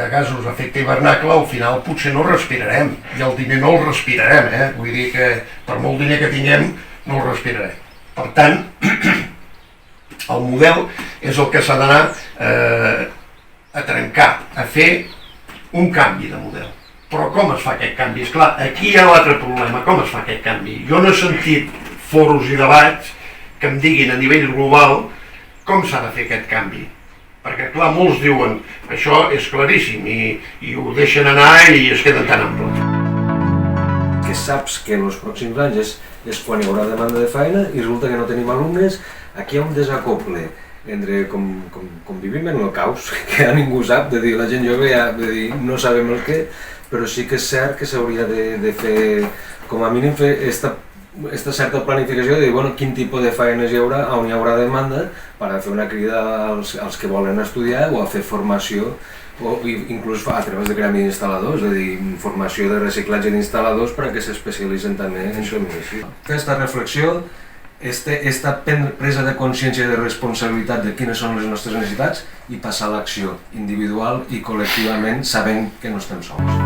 de gasos d'efecte hivernacle, al final potser no respirarem, i el diner no el respirarem, vull dir que per molt diner que tinguem no el respirarem. Per tant, el model és el que s'ha d'anar a trencar, a fer un canvi de model. Però com es fa aquest canvi? Esclar, aquí hi ha l'altre problema, com es fa aquest canvi? Jo no he sentit foros i debats que em diguin a nivell global com s'ha de fer aquest canvi. Perquè, clar, molts diuen això és claríssim i ho deixen anar i es queden tan en blanc. Que saps que en els pròxims anys és quan hi haurà demanda de feina i resulta que no tenim alumnes. Aquí hi ha un desacoble entre com vivim en el caos, que ja ningú sap, de dir, la gent jove ja no sabem el què, però sí que és cert que s'hauria de fer, com a mínim fer aquesta certa planificació de dir, bueno, quin tipus de feines hi haurà, on hi haurà demanda, per fer una crida als que volen estudiar o a fer formació, o inclús a través de gremi d'instal·ladors, és a dir, formació de reciclatge d'instal·ladors perquè s'especialitzen també en això. Aquesta reflexió, aquesta presa de consciència de responsabilitat de quines són les nostres necessitats i passar a l'acció individual i col·lectivament sabent que no estem sols.